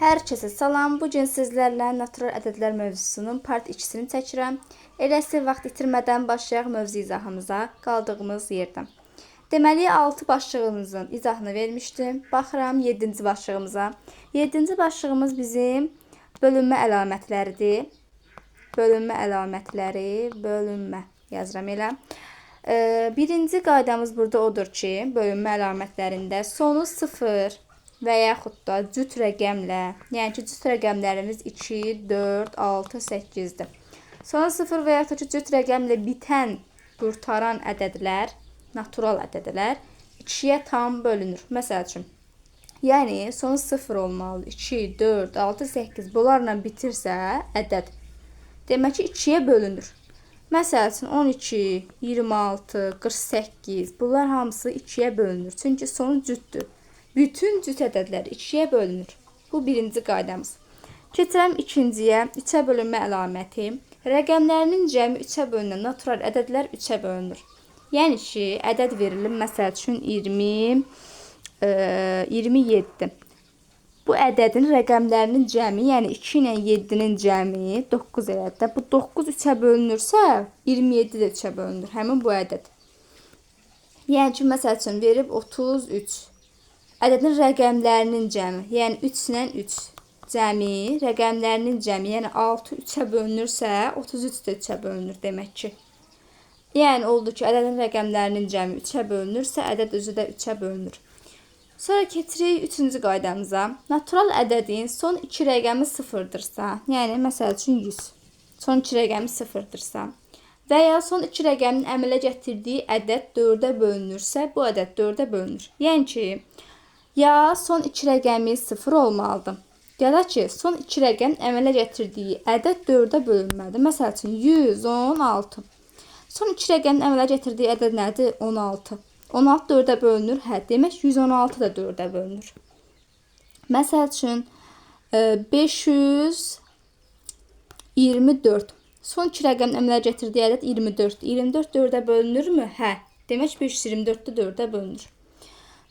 Herkese salam. Bu gün sizlərlə natural ədədlər mövzusunun part 2-sini çəkirəm. Eləsi vaxt itirmədən başlayaq mövzu izahımıza qaldığımız yerdən. Deməli 6 başlığımızın izahını vermişdim. Baxıram 7-ci başlığımıza. 7-ci başlığımız bizim bölünmə əlamətləridir. Bölünmə əlamətləri, bölünmə yazıram elə. Birinci qaydamız burada odur ki, bölünmə əlamətlərində sonu 0 və yaxud da cüt rəqəmlə, yəni ki, cüt rəqəmlərimiz 2, 4, 6, 8-dir. Sonra 0 və yaxud da cüt rəqəmlə bitən, qurtaran ədədlər, natural ədədlər 2-yə tam bölünür. Məsəl üçün, yəni sonu 0 olmalı, 2, 4, 6, 8 bunlarla bitirsə ədəd, demək ki, 2-yə bölünür. Məsəl üçün, 12, 26, 48 bunlar hamısı 2-yə bölünür. Çünki sonu cütdür. Bütün cüt ədədlər 2-yə bölünür. Bu birinci qaydamız. Keçirəm ikinciyə. 3-ə bölünmə əlaməti. Rəqəmlərinin cəmi 3-ə bölünən natural ədədlər 3-ə bölünür. Yəni ki, ədəd verilir. Məsəl üçün 20, 27. Bu ədədin rəqəmlərinin cəmi, yəni 2 ilə 7-nin cəmi 9 ədəd. Bu 9 3-ə bölünürsə, 27 də 3-ə bölünür. Həmin bu ədəd. Yəni ki, məsəl üçün verib 33. Ədədin rəqəmlərinin cəmi, yəni 3 ilə 3 cəmi, rəqəmlərinin cəmi, yəni 6 3-ə bölünürsə, 33 də 3-ə bölünür demək ki. Yəni oldu ki, ədədin rəqəmlərinin cəmi 3-ə bölünürsə, ədəd özü də 3-ə bölünür. Sonra keçirik 3-cü qaydamıza. Natural ədədin son 2 rəqəmi 0-dırsa, yəni məsəl üçün 100, son 2 rəqəmi 0-dırsa və ya son 2 rəqəmin əmələ gətirdiyi ədəd 4-ə bölünürsə, bu ədəd 4-ə bölünür. Yəni ki, ya son 2 rəqəmi 0 olmalıdır, ya da ki, son 2 rəqəm əmələ gətirdiyi ədəd 4-ə bölünməlidir. Məsəl üçün, 116. Son 2 rəqəmin əmələ gətirdiyi ədəd nədir? 16. 16 4-ə bölünür. Hə, demək 116 da 4-ə bölünür. Məsəl üçün, 524. Son 2 rəqəmin əmələ gətirdiyi ədəd 24. 24 4-ə bölünürmü? Hə, demək 524 da 4-ə bölünür.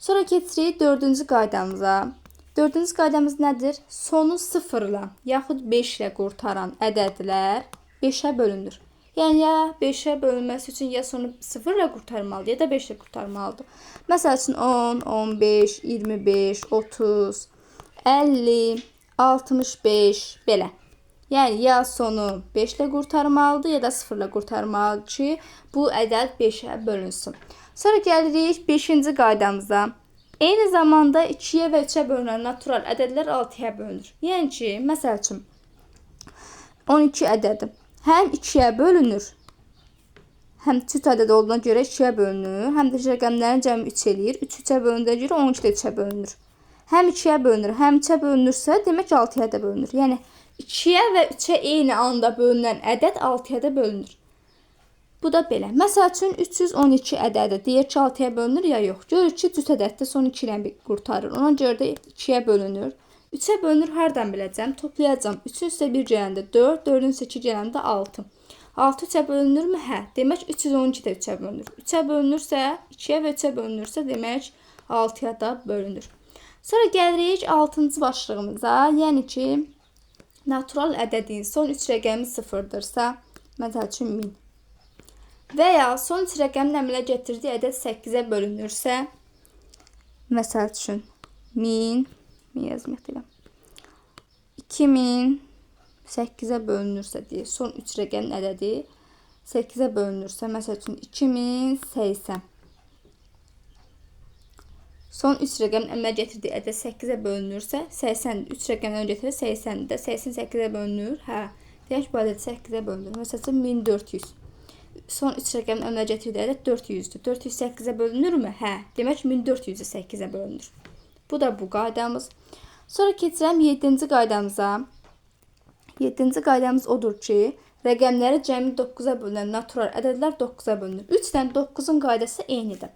Sonra keçirik 4-cü qaydamıza. 4-cü qaydamız nədir? Sonu 0 ilə, yaxud 5 ilə qurtaran ədədlər 5-ə bölünür. Yəni, ya 5-ə bölünməsi üçün ya sonu 0 ilə qurtarmalıdır, ya da 5 ilə qurtarmalıdır. Məsəl üçün, 10, 15, 25, 30, 50, 65, belə. Yəni, ya sonu 5 ilə qurtarmalıdır, ya da 0 ilə qurtarmalıdır ki, bu ədəd 5-ə bölünsün. Sonra gəlirik 5-ci qaydamıza. Eyni zamanda 2-yə və 3-ə bölünən natural ədədlər 6-yə bölünür. Yəni ki, məsəl üçün, 12 ədədi həm 2-yə bölünür, həm cüt ədəd olduğuna görə 2-yə bölünür, həm də rəqəmlərin cəmi 3 eləyir. 3 3-ə bölündüyünə görə 12 də 3-ə bölünür. Həm 2-yə bölünür, həm 3-ə bölünürsə, demək 6-ya da bölünür. Yəni, 2-yə və 3-ə eyni anda bölünən ədəd 6-ya da bölünür. Bu da belə. Məsəl üçün 312 ədədi deyir ki, 6-ya bölünür ya yox. Görür ki, cüt ədəddə son 2 ilə qurtarır. Ona görə də 2-yə bölünür. 3-ə bölünür, hardan biləcəm? Toplayacam. 3-ün üstə 1 gələndə 4, 4-ün üstə 2 gələndə 6. 6 3-ə bölünürmü? Hə. Demək 312 də 3-ə bölünür. 3-ə bölünürsə, 2-yə və 3-ə bölünürsə, demək 6-ya da bölünür. Sonra gəlirik 6-cı başlığımıza. Yəni ki, natural ədədin son 3 rəqəmi 0-dırsa, məsəl üçün 1000. Və ya son 3 rəqəmin əmələ gətirdiyi ədəd 8-ə bölünürsə, məsəl üçün 1000, 2000 8-ə bölünürsə deyir. Son 3 rəqəmin ədədi 8-ə bölünürsə, məsəl üçün 2080. Son 3 rəqəmin əmələ gətirdiyi ədəd 8-ə bölünürsə, 80, 3 rəqəmdən gətirir 80-də, 88-ə bölünür. Hə, deyək bu ədəd 8-ə bölünür. Məsəl üçün 1400. Son 3 rəqəmin əmələ gətirdiyi ədəd 400-dür. 408-ə bölünürmü? Hə, demək 1408-ə bölünür. Bu da bu qaydamız. Sonra keçirəm 7-ci qaydamıza. 7-ci qaydamız odur ki, rəqəmləri cəmi 9-a bölünən natural ədədlər 9-a bölünür. 3 ilə 9-un qaydası eynidir.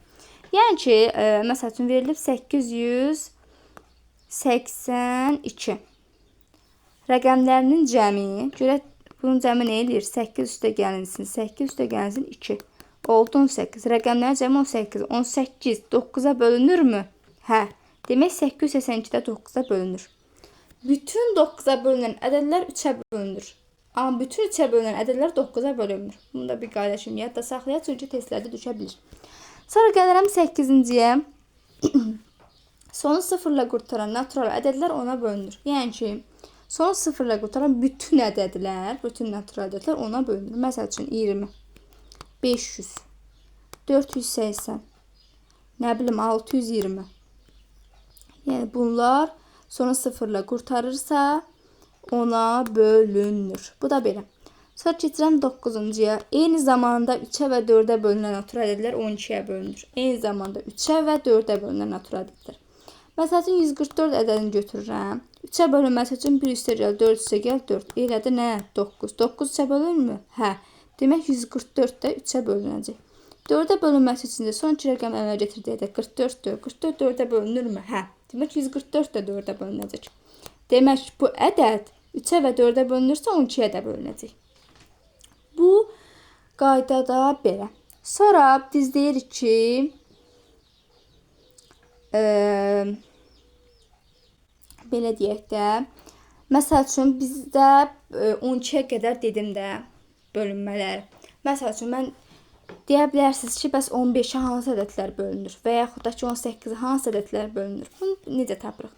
Yəni ki, məsəl üçün verilib 882. Rəqəmlərinin cəmi, görək, bunun cəmi nə eləyir? 8 üstə gəlinsin, 8 üstə gəlinsin 2. Oldu 18. Rəqəmlərin cəmi 18. 18 9-a bölünürmü? Hə. Demək 882-də 9-a bölünür. Bütün 9-a bölünən ədədlər 3-ə bölünür. Amma bütün 3-ə bölünən ədədlər 9-a bölünmür. Bunu da bir qayda kimi yadda saxlayaq, çünki testlərdə düşə bilir. Sonra gəlirəm 8-ciyə. Sonu 0 ilə qurtaran natural ədədlər 10-a bölünür. Yəni ki, sonu 0 ilə qurtaran bütün ədədlər, bütün natural ədədlər 10-a bölünür. Məsəl üçün 20, 500, 480, nə bilim 620. Yəni bunlar sonu 0 ilə qurtarırsa 10-a bölünür. Bu da belə. Sonra keçirəm 9-cuya. Eyni zamanda 3-ə və 4-ə bölünən natural ədədlər 12-yə bölünür. Eyni zamanda 3-ə və 4-ə bölünən natural ədədlər. Məsələn 144 ədədini götürürəm. 3-ə bölünməsi üçün 1 üstə gəl 4 üstə gəl 4. Elədi nə? 9. 9 3-ə bölünmür? Hə. Demək 144 də 3-ə bölünəcək. 4-ə bölünməsi üçün də son iki rəqəm əmələ gətirdiyə də 44-dür. 44 4-ə bölünürmü? Hə. Demək 144 də 4-ə bölünəcək. Demək bu ədəd 3-ə və 4-ə bölünürsə 12-yə də bölünəcək. Bu qaydada belə. Sonra biz deyirik ki, belə deyək də, məsəl üçün bizdə 12-yə qədər dedim də bölünmələr. Məsəl üçün mən deyə bilərsiniz ki, bəs 15-ə hansı ədədlər bölünür və yaxud da ki 18-ə hansı ədədlər bölünür? Bunu necə tapırıq?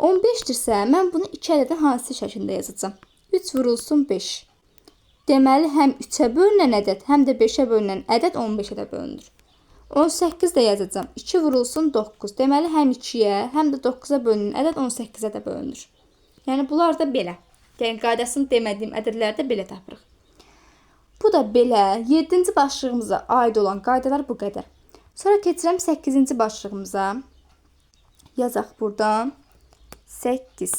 15-dirsə mən bunu 2 ədədin hansı şəklində yazacağam? 3 vurulsun 5. Deməli həm 3-ə bölünən ədəd, həm də 5-ə bölünən ədəd 15-ə də bölünür. 18 də yazacağam. 2 vurulsun 9. Deməli həm 2-yə, həm də 9-a bölünən ədəd 18-ə də bölünür. Yəni bunlar da belə. Yəni qaydasını demədiyim ədədlərdə belə tapırıq. Bu da belə. 7-ci başlığımıza aid olan qaydalar bu qədər. Sonra keçirəm 8-ci başlığımıza. Yazaq buradan. 8.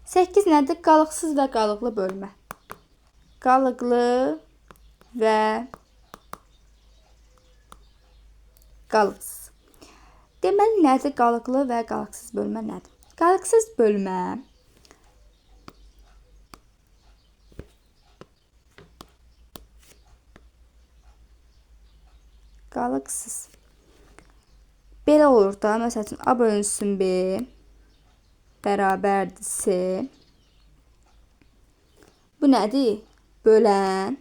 8 nədir? Qalıqsız və qalıqlı bölmə. Qalıqlı və qalıqsız. Deməli nədir? Qalıqlı və qalıqsız bölmə nədir? Qalıqsız bölmə qalıqsız. Belə olur da, məsəl üçün A bölünsün B bərabərdir C. Bu nədir? Bölən.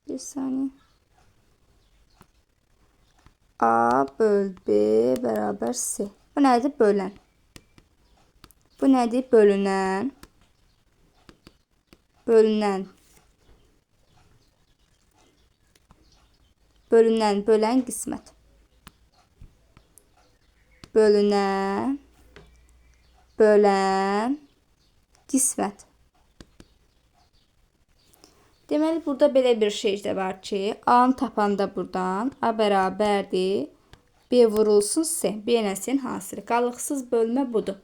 Bir saniye. A böl B bərabər C. Bu nədir? Bölən. Bu nədir? Bölünən. Bölünən. Bölünən, bölən qismət. Bölünən, bölən qismət. Deməli burada belə bir şey də var ki, A-nı tapanda buradan A bərabərdir B vurulsun C. B ilə C-nin hasili. Qalıqsız bölmə budur.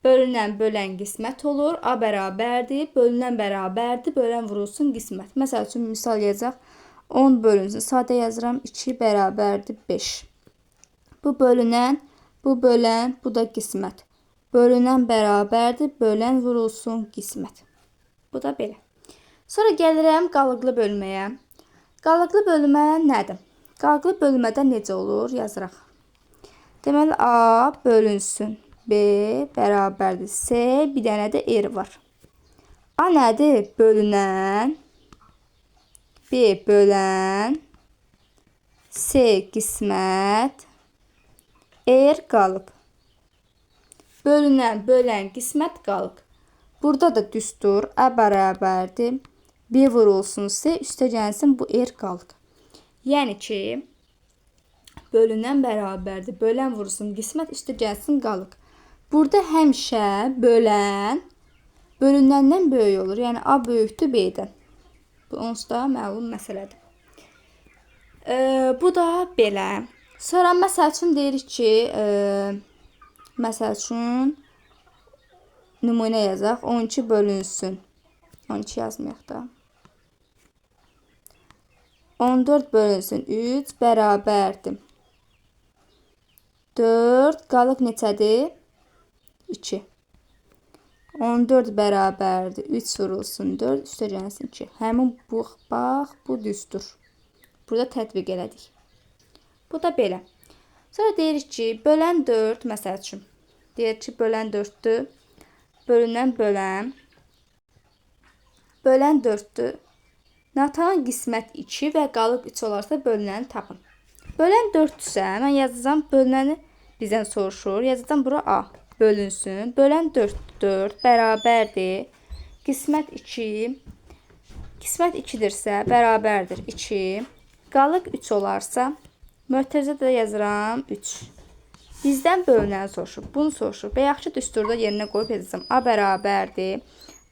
Bölünən, bölən qismət olur. A bərabərdir, bölünən bərabərdir, bölən vurulsun qismət. Məsəl üçün misal yazacaq. 10 bölünsün. Sadə yazıram. 2 bərabərdir 5. Bu bölünən, bu bölən, bu da qismət. Bölünən bərabərdir, bölən vurulsun qismət. Bu da belə. Sonra gəlirəm qalıqlı bölməyə. Qalıqlı bölmə nədir? Qalıqlı bölmədə necə olur? Yazıraq. Deməli A bölünsün B bərabərdir C. Bir dənə də R var. A nədir? Bölünən. B bölən. C qismət. R qalıq. Bölünən, bölən qismət qalıq. Burada da düstur. A bərabərdir. B vurulsun C. Üstə gəlsin bu R qalıq. Yəni ki, bölünən bərabərdir. Bölən vurulsun qismət. Üstə gəlsin qalıq. Burada həmişə bölən bölünəndən böyük olur. Yəni A böyükdür B-dən. Bu onsuz da məlum məsələdir. Bu da belə. Sonra məsəl üçün deyirik ki, məsəl üçün nümunə yazaq. 12 bölünsün. 12 yazmayaq da. 14 bölünsün 3 bərabərdir. 4 qalıq neçədir? 2. 14 bərabərdir. 3 vurulsun 4 üstə gəlsin 2. Həmin bu, bax, bu düzdür. Burada tətbiq elədik. Bu da belə. Sonra deyirik ki, bölən 4, məsəl üçün. Deyirik ki, bölən 4-dür. Bölündən bölən. Bölən 4-dür. Natan qismət 2 və qalıb 3 olarsa bölünəni tapın. Bölən 4-dürsə, mən yazacağım, bölünəni bizdən soruşur. Yazacağım bura A. Bölünsün. Bölən 4 bərabərdir. Qismət 2. Qismət 2-dirsə, bərabərdir 2. Qalıq 3 olarsa, mötərizədə də yazıram 3. Bizdən bölünəni soruşur. Bunu soruşur. Və yaxşı düsturda yerinə qoyub yazacağım. A bərabərdir.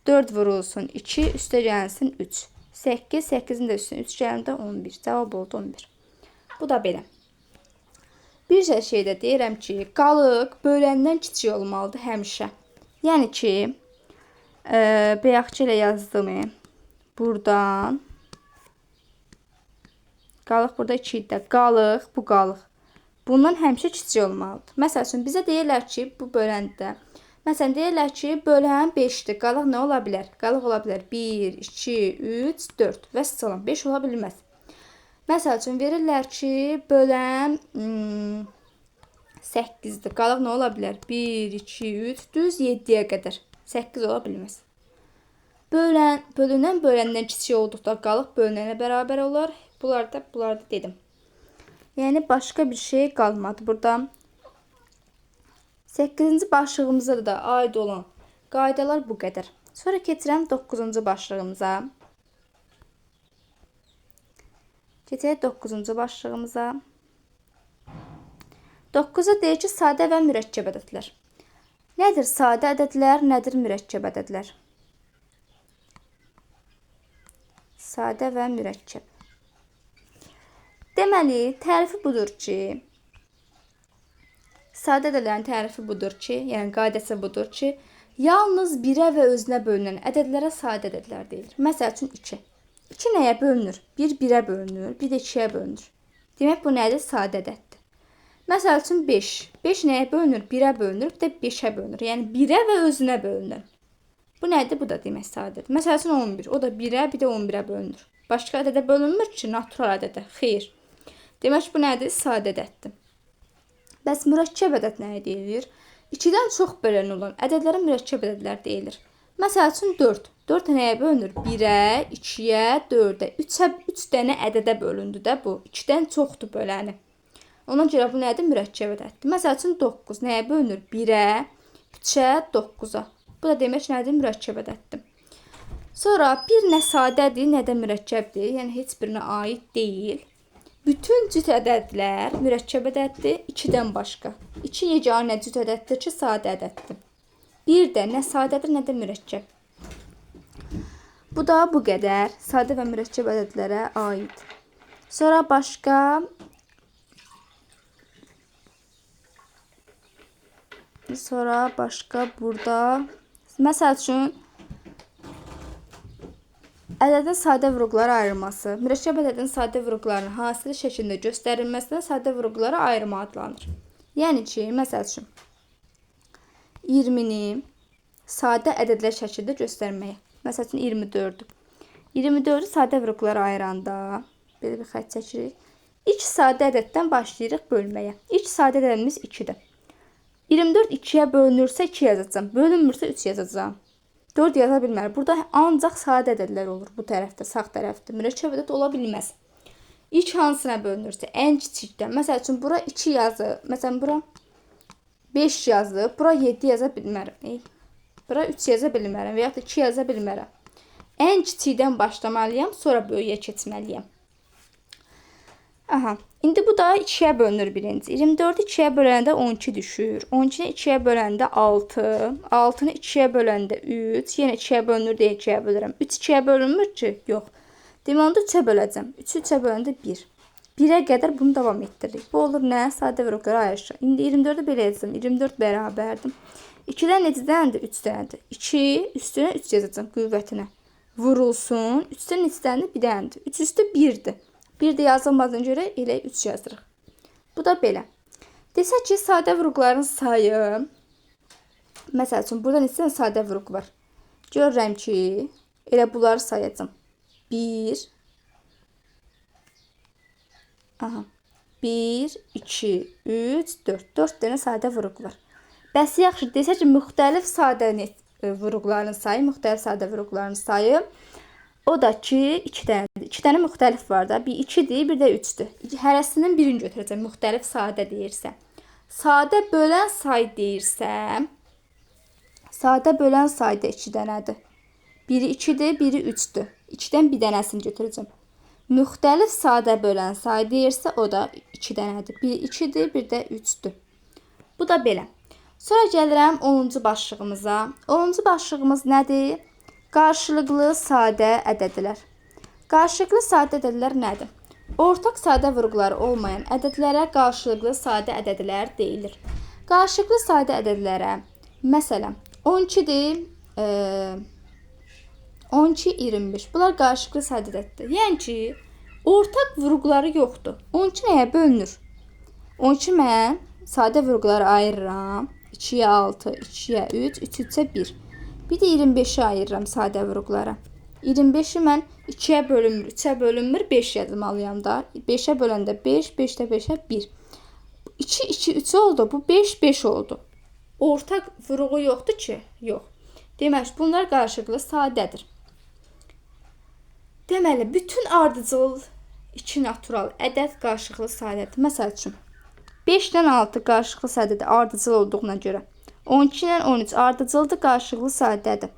4 vurulsun 2, üstə gəlsin 3. 8, 8-in də üstünə 3 gələndə 11. Cavab oldu 11. Bu da belə. Bir şeydə deyirəm ki, qalıq böləndən kiçik olmalıdır həmişə. Yəni ki, bayaqçı ilə yazdım. Buradan. Qalıq burada 2 idi. Qalıq, bu qalıq. Bundan həmişə kiçik olmalıdır. Məsəl üçün, bizə deyirlər ki, bu böləndə. Məsələn, deyirlər ki, bölən 5-dir. Qalıq nə ola bilər? Qalıq ola bilər 1, 2, 3, 4 və salam. 5 ola bilməz. Məsəl üçün, verirlər ki, bölən 8-dir. Qalıq nə ola bilər? 1, 2, 3, düz 7-yə qədər. 8 ola bilməz. Bölünən böləndən kiçik olduqda qalıq bölünənə bərabər olar. Bunlarda dedim. Yəni, başqa bir şey qalmadı burada. 8-ci başlığımıza da aid olan qaydalar bu qədər. Sonra keçirəm 9-cu başlığımıza. Keçək 9-cu başlığımıza. 9-a deyir ki, sadə və mürəkkəb ədədlər. Nədir sadə ədədlər, nədir mürəkkəb ədədlər? Sadə və mürəkkəb. Deməli, tərifi budur ki, sadə ədədlərin tərifi budur ki, yəni qaydası budur ki, yalnız birə və özünə bölünən ədədlərə sadə ədədlər deyilir. Məsəl üçün 2. 2 nəyə bölünür? 1 1-ə bölünür, 1 də 2-yə bölünür. Demək, bu nədir? Sadə ədəddir. Məsəl üçün 5. 5 nəyə bölünür? 1-ə bölünür, bir də 5-ə bölünür. Yəni 1-ə və özünə bölünür. Bu nədir? Bu da demək sadədir. Məsəl üçün 11. O da 1-ə, bir də 11-ə bölünür. Başqa ədədə bölünmür ki, natural ədədə. Xeyr. Demək, bu nədir? Sadə ədəddir. Bəs mürəkkəb ədəd nəyə deyilir? 2-dən çox bölən olan ədədlərə mürəkkəb ədədlər deyilir. Məsəl üçün 4. 4 nəyə bölünür? 1-ə, 2-yə, 4-ə. 3 dənə ədədə bölündü də bu. 2-dən çoxdur böləni. Ona görə bu nədir? Mürəkkəb ədəddir. Məsəl üçün 9 nəyə bölünür? 1-ə, 3-ə, 9-a. Bu da demək nədir? Mürəkkəb ədəddir. Sonra bir nə sadədir, nə də mürəkkəbdir. Yəni heç birinə aid deyil. Bütün cüt ədədlər mürəkkəb ədəddir, 2-dən başqa. 2 yeganə cüt ədəddir ki, sadə ədəddir. Bir də nə sadədir, nə də mürəkkəb. Bu da bu qədər sadə və mürəkkəb ədədlərə aid. Sonra başqa burada məsəl üçün ədədin sadə vurğulara ayrılması, mürəkkəb ədədin sadə vurğularının hasili şəklində göstərilməsinə sadə vurğulara ayırma adlanır. Yəni ki, məsəl üçün 20-ni sadə ədədlər şəklində göstərməyə. Məsəl üçün 24-dür. 24-ü sadə vurğulara ayıranda belə bir xətt çəkirik. İlk sadə ədəddən başlayırıq bölməyə. İlk sadə ədədimiz 2-dir. 24 2-yə bölünürsə 2 yazacağam. Bölünmürsə 3 yazacağam. 4 yaza bilmər. Burada ancaq sadə ədədlər olur bu tərəfdə, sağ tərəfdə. Mürəkkəb ədəd ola bilməz. İlk hansına bölünürsə, ən kiçikdən. Məsəl üçün, bura 2 yazı. Məsələn, bura 5 yazı. Bura 7 yaza bilmərəm. Bura 3 yaza bilmərəm və yaxud da 2 yaza bilmərəm. Ən kiçikdən başlamalıyam, sonra böyüyə keçməliyəm. Aha. İndi bu da 2-yə bölünür birinci. 24-ü 2-yə böləndə 12 düşür. 12-ni 2-yə böləndə 6. 6-nı 2-yə böləndə 3. Yenə 2-yə bölünür deyə 2-yə bölürəm. 3 2-yə bölünmür ki? Yox. Demək, onu da 3-ə böləcəm. 3-ü 3-ə böləndə 1. 1-ə qədər bunu davam etdiririk. Bu olur nə? Sadə vurğulara ayrışır. İndi 24-ü belə yazacağım. 24 bərabərdir. 2-dən neçədəndir? 3 dənədir. 2 üstünə 3 yazacağım qüvvətinə. Vurulsun. 3-dən neçədəndir? 1 dənədir. 3 üstü 1-dir. Bir də yazılmadığına görə elə 3 yazırıq. Bu da belə. Desək ki, sadə vurğuların sayı, məsəl üçün, burada neçə sadə vurğu var? Görürəm ki, elə bunları sayacağım. 1, 1, 2, 3, 4. 4 dənə sadə vurğu var. Bəs yaxşı desək ki, müxtəlif sadə vurğuların sayı, müxtəlif sadə vurğuların sayı o da ki, 2 dənədir. 2 dənə müxtəlif var da. Bir 2-dir, bir də 3-dür. Hərəsindən birini götürəcəm. Müxtəlif sadə deyirsə. Sadə bölən say deyirsə, sadə bölən sayda 2 dənədir. Biri 2-dir, biri 3-dür. 2-dən bir dənəsini götürəcəm. Müxtəlif sadə bölən say deyirsə, o da 2 dənədir. Biri 2-dir, bir də 3-dür. Bu da belə. Sonra gəlirəm 10-cu başlığımıza. 10-cu başlığımız nədir? Qarşılıqlı sadə ədədlər. Qarşılıqlı sadə ədədlər nədir? Ortaq sadə vurğuları olmayan ədədlərə qarşılıqlı sadə ədədlər deyilir. Qarşılıqlı sadə ədədlərə, məsələn, 12-dir, 12, 25. Bunlar qarşılıqlı sadə ədəddir. Yəni ki, ortaq vurğuları yoxdur. 12 nəyə bölünür? 12 mən sadə vurğuları ayırıram. 2-yə 6, 2-yə 3, 3-3-ə 1. Bir də 25-i ayırıram sadə vurğulara. 25-i mən 2-yə bölünmür, 3-ə bölünmür, 5 yazmalıyam da. 5-ə böləndə 5, 5-də 5-ə 1. 2, 2, 3 oldu. Bu 5, 5 oldu. Ortaq vurğu yoxdur ki? Yox. Demək, bunlar qarşılıqlı sadədir. Deməli, bütün ardıcıl 2 natural ədəd qarşılıqlı sadədir. Məsəl üçün, 5-dən 6 qarşılıqlı sadədir, ardıcıl olduğuna görə. 12-dən 13 ardıcıldır, qarşılıqlı sadədir.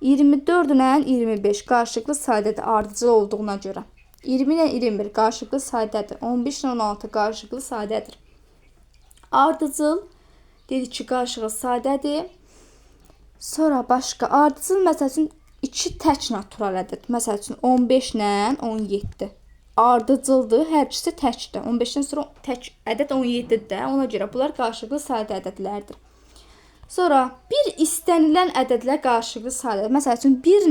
24-dən 25 qarşılıqlı sadədir, ardıcıl olduğuna görə. 20-dən 21 qarşılıqlı sadədir. 15-dən 16 qarşılıqlı sadədir. Ardıcıl dedik ki, qarşılıqlı sadədir. Sonra başqa ardıcıl, məsəl üçün, 2 tək natural ədəd. Məsəl üçün, 15-lə 17. Ardıcıldır, hər ikisi təkdir. 15-dən sonra tək ədəd 17-dir də. Ona görə bunlar qarşılıqlı sadə ədədlərdir. Sonra bir istənilən ədədlər qarşılıqlı sadədir. Məsəl üçün 1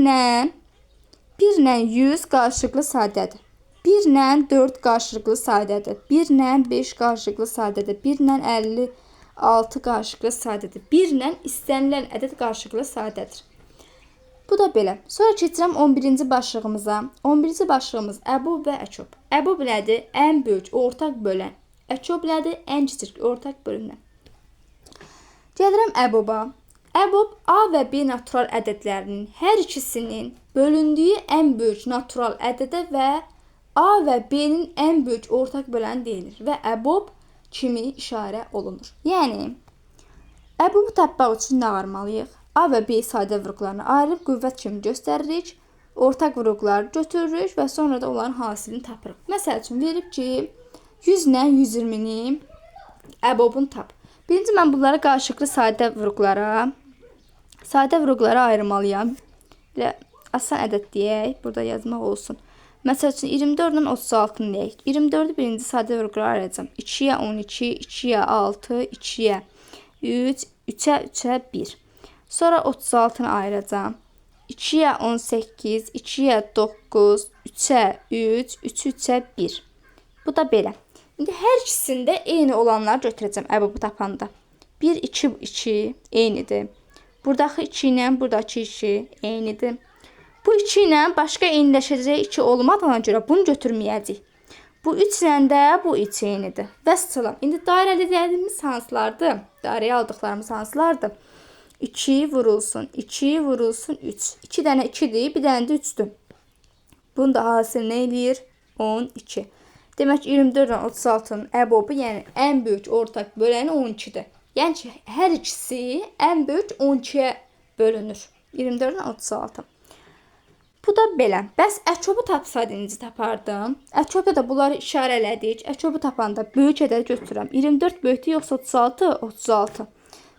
ilə 100 qarşılıqlı sadədir. 1 ilə 4 qarşılıqlı sadədir. 1 ilə 5 qarşılıqlı sadədir. 1 ilə 56 qarşılıqlı sadədir. 1 ilə istənilən ədəd qarşılıqlı sadədir. Bu da belə. Sonra keçirəm 11-ci başlığımıza. 11-ci başlığımız əbub və əkob. Əbub nədir? Ən böyük ortaq bölən. Əkob nədir? Ən kiçik ortaq bölünən. Gəlirəm əbuba. Əbub A və B natural ədədlərinin hər ikisinin bölündüyü ən böyük natural ədədə və A və B-nin ən böyük ortaq böləni deyilir və əbub kimi işarə olunur. Yəni, əbubu tapmaq üçün nə varmalıyıq? A və B sadə vurğularını ayırıb qüvvət kimi göstəririk, ortaq vurğuları götürürük və sonra da onların hasilini tapırıq. Məsəl üçün, verib ki, 100 ilə 120-ni əbubun tap. Birinci, mən bunları qarşılıqlı sadə vurğulara ayırmalıyam. Belə asan ədəd deyək, burada yazmaq olsun. Məsəl üçün, 24 ilə 36-nı deyək. 24-ü birinci sadə vurğulara ayıracam. 2-yə 12, 2-yə 6, 2-yə 3, 3-ə 3-ə 1. Sonra 36-nı ayıracam. 2-yə 18, 2-yə 9, 3-ə 3, 3-3-ə 1. Bu da belə. İndi hər ikisində eyni olanları götürəcəm əbubu tapanda. 1, 2, 2 eynidir. Buradakı 2 ilə buradakı 2 eynidir. Bu 2 ilə başqa eyniləşəcək 2 olmadığına görə bunu götürməyəcək. Bu 3 ilə də bu 3 eynidir. Vəssalam. İndi dairələdiyimiz hansılardır? Dairəyə aldıqlarımız hansılardır? 2 vurulsun, 2 vurulsun, 3. 2 dənə 2-dir, bir dənə də 3-dür. Bunun da hasil nə eləyir? 12. Demək ki, 24 ilə 36-nın əbubu, yəni ən böyük ortaq böləni 12-dir. Yəni ki, hər ikisi ən böyük 12-yə bölünür. 24 ilə 36. Bu da belə. Bəs əkobu tapsaydı necə tapardım? Əkobda da bunları işarə elədik. Əkobu tapanda böyük ədəd götürürəm. 24 böyükdür yoxsa 36? 36.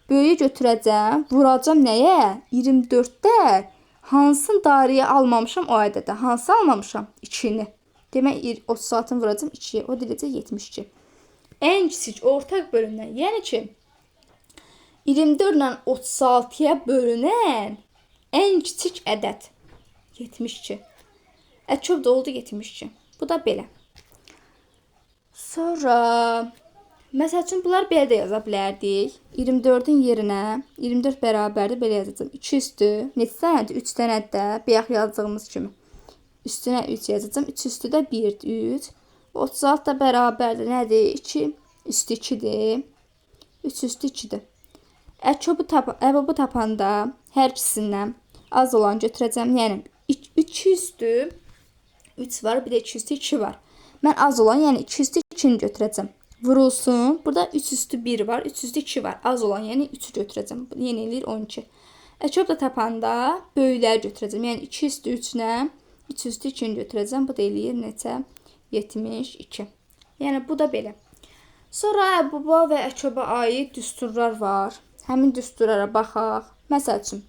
Böyüyü götürəcəm, vuracam nəyə? 24-də hansını dairəyə almamışam o ədədə? Hansı almamışam? 2-ni. Demək, 36-nı vuracam 2-yə. O diləcək 72. Ən kiçik ortaq bölünən, yəni ki, 24 ilə 36-ya bölünən ən kiçik ədəd 72. Əkob da oldu 72. Bu da belə. Sonra, məsəl üçün, bunlar belə də yaza bilərdik. 24-ün yerinə 24 bərabərdir, belə yazacağım. 2 üstü, neçə dənədir? 3 dənədir də, bayaq yazdığımız kimi. Üstünə 3 yazacağım. 3 üstü də 1, 3. 36 da bərabərdir. Nədir? 2 üstü 2-dir. 3 üstü 2-dir. Əbobu tapanda hər ikisindən az olan götürəcəm. Yəni 2 üstü 3 var, bir də 2 üstü 2 var. Mən az olan, yəni 2 üstü 2-ni götürəcəm. Vurulsun. Burada 3 üstü 1 var, 3 üstü 2 var. Az olan, yəni 3'ü götürəcəm. Yenə eləyir 12. Əçob da tapanda böyükləri götürəcəm. Yəni 2 üstü 3-nə 3 üstü 2-ni götürəcəm. Bu da eləyir neçə? 72. Yəni bu da belə. Sonra əbuba və əçoba aid düsturlar var. Həmin düsturlara baxaq. Məsəl üçün,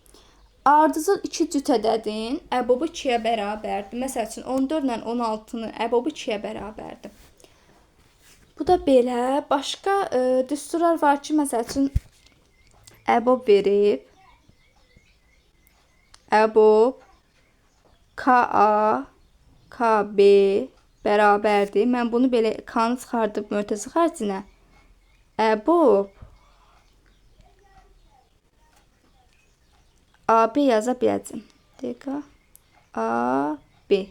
ardıcıl 2 cüt ədədin əbobu 2-yə bərabərdir. Məsəl üçün, 14 ilə 16-nı əbobu 2-yə bərabərdir. Bu da belə. Başqa düsturlar var ki, məsəl üçün, əbob verib. Əbob K-A K-B bərabərdir. Mən bunu belə K-nı çıxardıb mötəsi xərcinə əbob A-B yaza biləcəm. Dəqiqə. A-B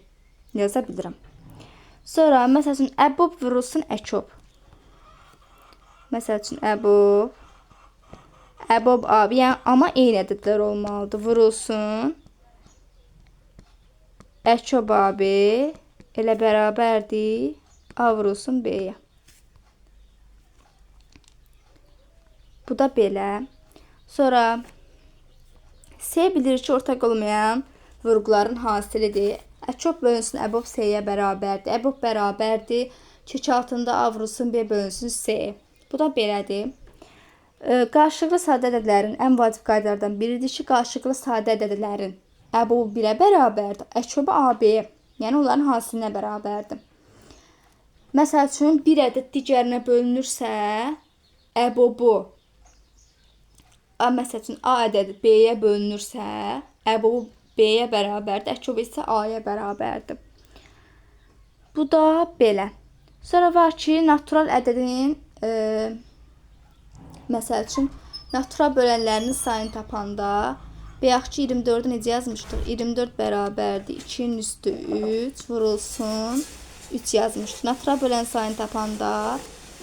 yaza bilirəm. Sonra, məsəl üçün, əbob vurulsun əçob. Məsəl üçün, əbob A-B. Yəni, amma eyni ədədlər olmalıdır. Vurulsun əçob A-B elə bərabərdir. A vurulsun B-yə. Bu da belə. Sonra, S bilir ki, ortaq olmayan vurğuların hasilidir. Əçob bölünsün əbob S-yə bərabərdir. Əbob bərabərdir. Kök altında A vurulsun B bölünsün S. Bu da belədir. Qarşılıqlı sadə ədədlərin ən vacib qaydalardan biridir ki, qarşılıqlı sadə ədədlərin əbobu 1-ə bərabərdir. Əçobu A-B-yə, yəni onların hasilinə bərabərdir. Məsəl üçün, bir ədəd digərinə bölünürsə, əbobu məsəl üçün, A ədədi B-yə bölünürsə, əbobu B-yə bərabərdir, əçobu isə A-yə bərabərdir. Bu da belə. Sonra var ki, natural ədədin məsəl üçün, natural bölənlərinin sayını tapanda bayaq ki, 24-ü necə yazmışdıq? 24 bərabərdir. 2-nin üstü 3 vurulsun 3 yazmışdıq. Natural bölən sayını tapanda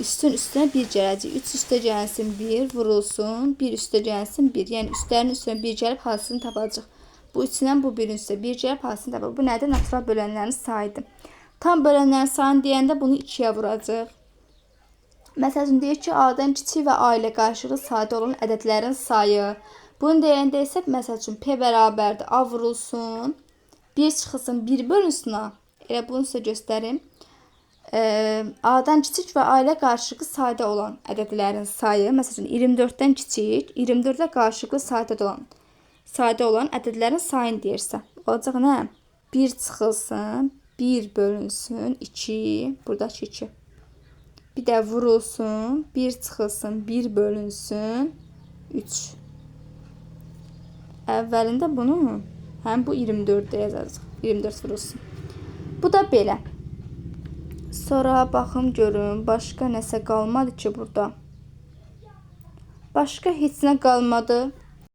üstün üstünə 1 gələcək. 3 üstə gəlsin 1 vurulsun. 1 üstə gəlsin 1. Yəni üstlərin üstünə 1 gəlib hasilini tapacaq. Bu 3-dən bu 1-in üstə 1 gəlib hasilini tapacaq. Bu nədir? Natural bölənlərin sayıdır. Tam bölənlərin sayını deyəndə bunu 2-yə vuracaq. Məsələn, deyək ki, A-dan kiçik və A ilə qarşılıqlı sadə olan ədədlərin sayı. Bunu deyəndə isə, məsəl üçün, P bərabərdir. A vurulsun. 1 çıxılsın 1 bölünsün A. Elə bunu sizə göstərim. A-dan kiçik və A ilə qarşılıqlı sadə olan ədədlərin sayı. Məsələn, 24-dən kiçik, 24 ilə qarşılıqlı sadə olan ədədlərin sayını deyirsə. Olacaq nə? 1 çıxılsın, 1 bölünsün, 2, buradakı 2. Bir də vurulsun, 1 çıxılsın, 1 bölünsün, 3. Əvvəlində bunu, həm bu 24-də yazacaq. 24 vurulsun. Bu da belə. Sonra baxım görüm, başqa nəsə qalmadı ki burada. Başqa heç nə qalmadı.